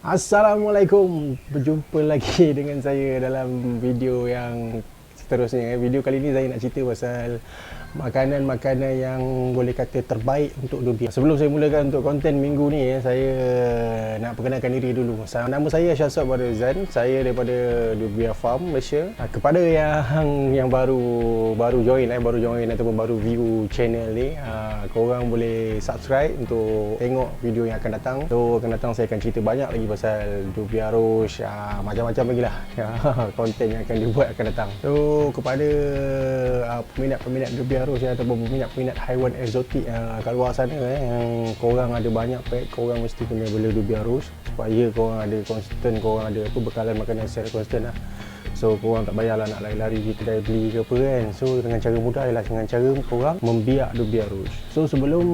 Assalamualaikum. Berjumpa lagi dengan saya dalam video yang seterusnya. Video kali ini saya nak cerita pasal makanan-makanan yang boleh kata terbaik untuk Dubia. Sebelum saya mulakan untuk konten minggu ni, saya nak perkenalkan diri dulu. Nama saya Syahsot Barizan. Saya daripada Dubia Farm Malaysia. Kepada yang baru join ataupun baru view channel ni, korang boleh subscribe untuk tengok video yang akan datang. So akan datang saya akan cerita banyak lagi pasal Dubia Roach, macam-macam lagi lah konten yang akan dibuat akan datang. So kepada peminat-peminat Dubia Roach ataupun peminat haiwan eksotik kat luar sana, yang korang ada banyak pet, korang mesti kena bela Dubia Roach supaya korang ada konsisten, korang ada bekalan makanan secara konsisten lah. So korang tak payahlah nak lari-lari pergi kedai beli ke apa kan. So dengan cara mudah ialah dengan cara korang membiak Dubia Roach. So sebelum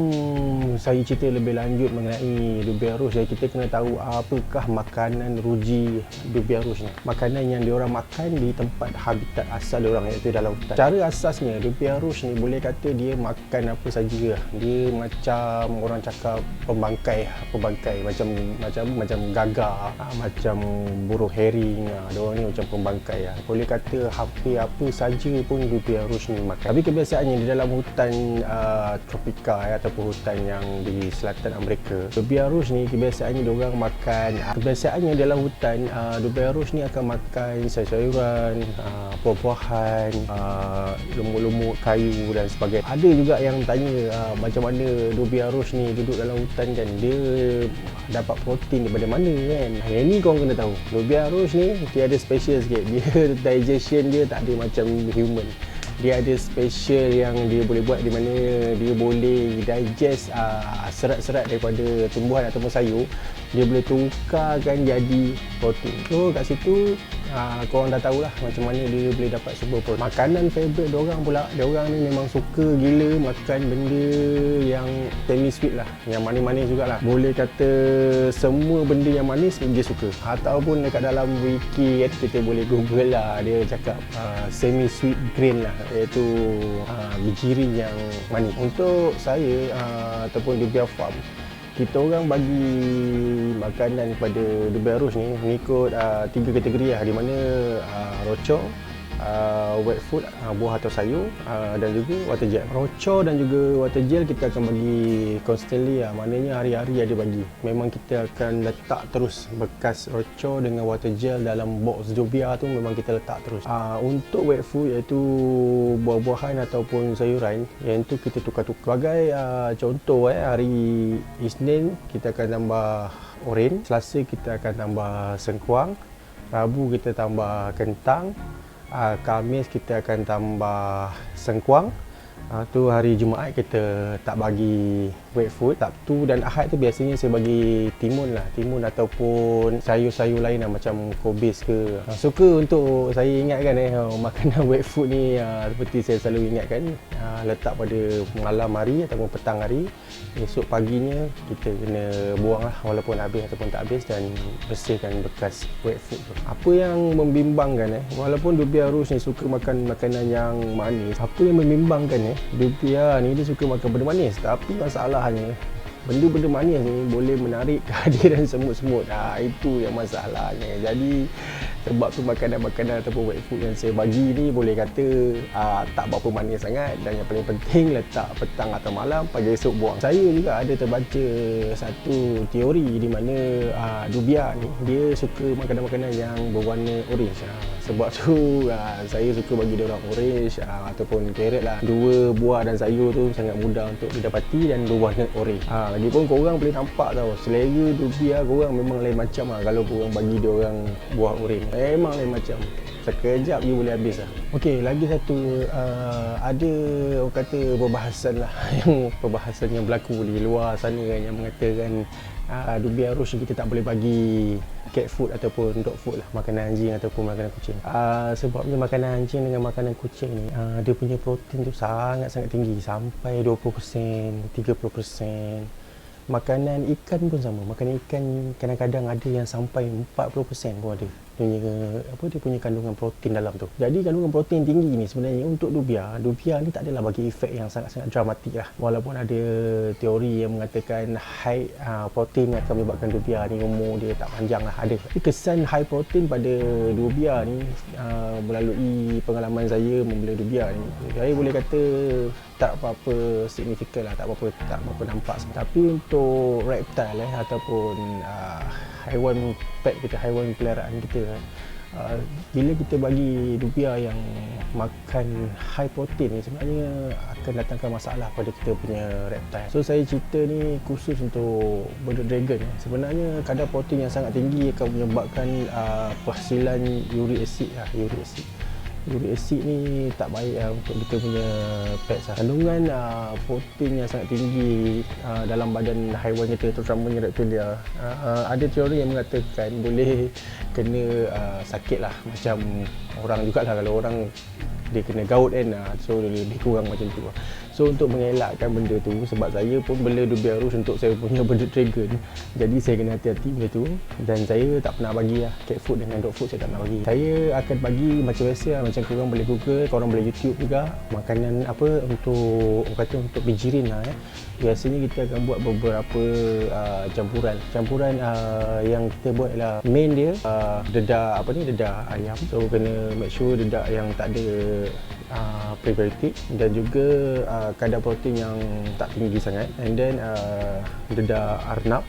saya cerita lebih lanjut mengenai Dubia Roach, kita kena tahu apakah makanan ruji Dubia Roach ni. Makanan yang diorang makan di tempat habitat asal diorang, iaitu dalam hutan. Cara asasnya Dubia Roach ni boleh kata dia makan apa saja lah. Dia macam orang cakap pembangkai macam gagak, macam burung herring. Diorang ni macam pembangkai. Boleh kata hampir apa saja pun Dubia Roach ni makan. Tapi kebiasaannya di dalam hutan tropika ataupun hutan yang di selatan Amerika, Dubia Roach ni kebiasaannya diorang makan, kebiasaannya dalam hutan Dubia Roach ni akan makan sayur-sayuran, buah-buahan, lumut-lumut, kayu dan sebagainya. Ada juga yang tanya macam mana Dubia Roach ni duduk dalam hutan kan, dia dapat protein daripada mana kan. Yang ni korang kena tahu, Dubia Roach ni dia ada special sikit. Dia digestion dia tak ada macam human. Dia ada special yang dia boleh buat di mana dia boleh digest serat-serat daripada tumbuhan ataupun sayur. Dia boleh tukarkan jadi protein. So kat situ korang dah tahulah macam mana dia boleh dapat super protein. Makanan favourite diorang pula, diorang ni memang suka gila makan benda yang semi sweet lah, yang manis-manis jugalah. Boleh kata semua benda yang manis dia suka. Ataupun dekat dalam wiki kita boleh google lah, dia cakap semi sweet grain lah, iaitu biji yang manis. Untuk saya ataupun Dubia Farm, kita orang bagi makanan kepada Dubia Roach ni mengikut 3 kategori lah, di mana roco, wet food, buah atau sayur, dan juga water gel. Roco dan juga water gel kita akan bagi constantly lah, maknanya hari-hari ada bagi. Memang kita akan letak terus bekas roco dengan water gel dalam box Dubia tu, memang kita letak terus. Untuk wet food, iaitu buah-buahan ataupun sayuran, yang tu kita tukar-tukar. Sebagai contoh, hari Isnin kita akan tambah oren, Selasa kita akan tambah sengkuang, Rabu kita tambah kentang, Khamis kita akan tambah sengkuang. Tu hari Jumaat kita tak bagi wet food. Sabtu dan Ahad tu biasanya saya bagi timun lah, timun ataupun sayur-sayur lain lah, macam kobis ke. Suka untuk saya ingatkan makanan wet food ni, seperti saya selalu ingatkan, letak pada malam hari ataupun petang hari. Esok paginya kita kena buang lah, walaupun habis ataupun tak habis, dan bersihkan bekas wet food tu. Apa yang membimbangkan, walaupun Dubia Roach ni suka makan makanan yang manis, apa yang membimbangkan Dubia ni dia suka makan benda manis, tapi masalahnya benda-benda manis ni boleh menarik kehadiran semut-semut. Itu yang masalahnya. Jadi sebab tu makanan-makanan ataupun wet food yang saya bagi ni boleh kata tak berapa manis sangat, dan yang paling penting letak petang atau malam, pagi esok buang. Saya juga ada terbaca satu teori di mana Dubia ni dia suka makanan-makanan yang berwarna orange. Sebab tu saya suka bagi dia orang orange ataupun carrot lah. Dua buah dan sayur tu sangat mudah untuk didapati dan berwarna orange. Lagipun korang boleh nampak tau, selera Dubia korang memang lain macam kalau korang bagi dia orang buah orange. Memang lain macam, sekejap you boleh habis lah. Okey, lagi satu, ada orang kata perbahasan yang berlaku di luar sana kan, yang mengatakan Dubia Roach kita tak boleh bagi cat food ataupun dog food lah, makanan anjing ataupun makanan kucing. Sebabnya makanan anjing dengan makanan kucing ni, dia punya protein tu sangat-sangat tinggi, sampai 20%, 30%. Makanan ikan pun sama. Makanan ikan kadang-kadang ada yang sampai 40% pun ada. dia punya kandungan protein dalam tu. Jadi kandungan protein tinggi ni sebenarnya untuk dubia ni tak adalah bagi efek yang sangat-sangat dramatik lah. Walaupun ada teori yang mengatakan high protein akan menyebabkan dubia ni umur dia tak panjang lah, ada. Tapi kesan high protein pada dubia ni melalui pengalaman saya membeli dubia ni, saya boleh kata tak apa-apa signifikan lah, tak apa-apa nampak. Tapi untuk reptile ataupun haiwan pet kita, haiwan peliharaan kita, bila kita bagi dubia yang makan high protein ni, sebenarnya akan datangkan masalah pada kita punya reptile. So saya cerita ni khusus untuk bearded dragon. Sebenarnya kadar protein yang sangat tinggi akan menyebabkan penghasilan uric acid lah. Uric acid ni tak baik untuk kita punya pets lah. Kandungan protein yang sangat tinggi dalam badan haiwan kita, terutamanya reptilia, ada teori yang mengatakan boleh kena sakit lah, macam orang jugalah. Kalau orang dia kena gout kan, so dia lebih kurang macam tu lah. So untuk mengelakkan benda tu, sebab saya pun bela dubia rouge untuk saya punya bearded dragon, jadi saya kena hati-hati benda tu. Dan saya tak pernah bagi lah cat food dengan dog food, saya tak pernah bagi. Saya akan bagi macam biasa lah, macam korang boleh google, korang boleh YouTube juga makanan apa untuk orang kata untuk bijirin lah. Biasanya kita akan buat beberapa campuran yang kita buat ialah main dia dedak ayam. So kena make sure dedak yang tak ada prebiotik dan juga kadar protein yang tak tinggi sangat. And then dedak arnab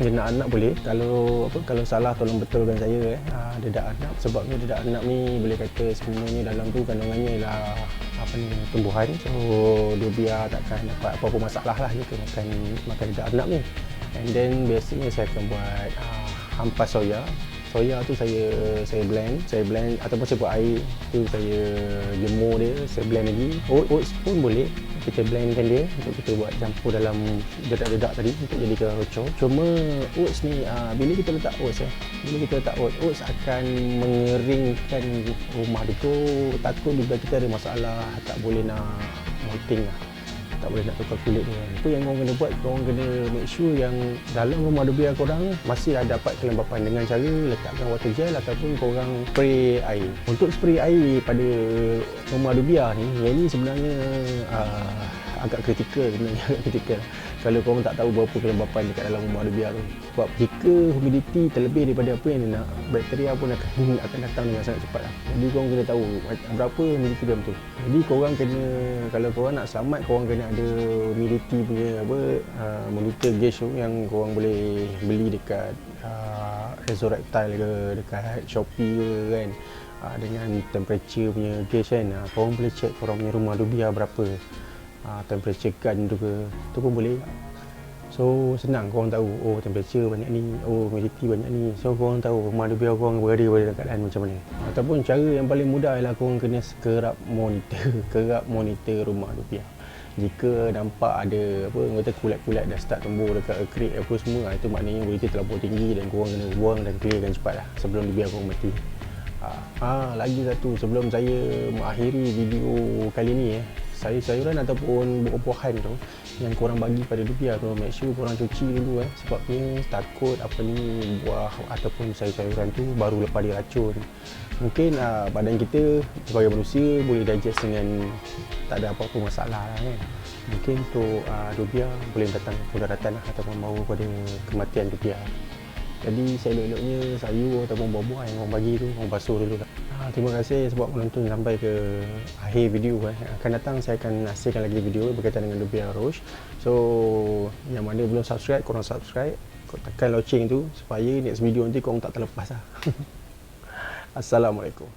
boleh. Kalau salah tolong betulkan saya dedak arnab, sebabnya dedak arnab ni boleh kata sebenarnya dalam tu kandungannya ialah tumbuhan. So dubia takkan dapat apa-apa masalah lah jika makan dedak arnab ni. And then biasanya saya akan buat ampas soya tu saya blend ataupun saya buat air tu, saya jemur dia, saya blend lagi. Oats pun boleh kita blendkan dia untuk kita buat campur dalam dedak-dedak tadi untuk jadikan rocoh. Cuma oats ni bila kita letak oats akan mengeringkan rumah dia tu. Takut juga kita ada masalah, tak boleh nak molting lah, tak boleh nak tukar kulit dia. Itu yang korang kena buat, korang kena make sure yang dalam rumah dubia korang masih ada dapat kelembapan dengan cara letakkan water gel ataupun korang spray air. Untuk spray air pada rumah dubia ni, yang ni sebenarnya agak kritikal sebenarnya. Kalau korang tak tahu berapa kelembapan dekat dalam rumah dubia tu, sebab jika humidity terlebih daripada apa yang dia nak, bakteria pun akan datang dengan sangat cepat lah. Jadi korang kena tahu berapa humidity dia betul. Jadi korang kena, kalau korang nak selamat, korang kena ada humidity punya monitor gauge tu yang korang boleh beli dekat Rezo Reptile ke, dekat Shopee ke kan, dengan temperature punya gauge kan. Korang boleh check korang punya rumah dubia berapa temperature gun tu pun boleh. So senang korang tahu, temperature banyak ni, humidity banyak ni. So korang tahu rumah dubia korang berada pada keadaan macam mana. Ataupun cara yang paling mudah ialah korang kena kerap monitor rumah dubia. Jika nampak ada kulat-kulat dah start tumbuh dekat acrylic apa semua, itu maknanya humidity terlampau tinggi dan korang kena buang dan clearkan cepat lah sebelum dubia korang mati. Lagi satu sebelum saya mengakhiri video kali ni, sayur-sayuran ataupun buah-buahan tu yang korang bagi pada dubia tu, make sure korang cuci dulu sebabnya takut buah ataupun sayur-sayuran tu baru lepas dia racun. Mungkin badan kita sebagai manusia boleh digest dengan tak ada apa-apa masalah lah kan. Mungkin untuk dubia boleh datang mudaratan lah, ataupun bawa pada kematian dubia. Jadi seelok-eloknya sayur ataupun buah-buah yang korang bagi tu korang basuh dulu lah. Terima kasih sebab menonton sampai ke akhir video. Akan datang saya akan hasilkan lagi video berkaitan dengan dubia rouge. So yang mana belum subscribe, korang subscribe, tekan loceng tu supaya next video nanti korang tak terlepas lah. Assalamualaikum.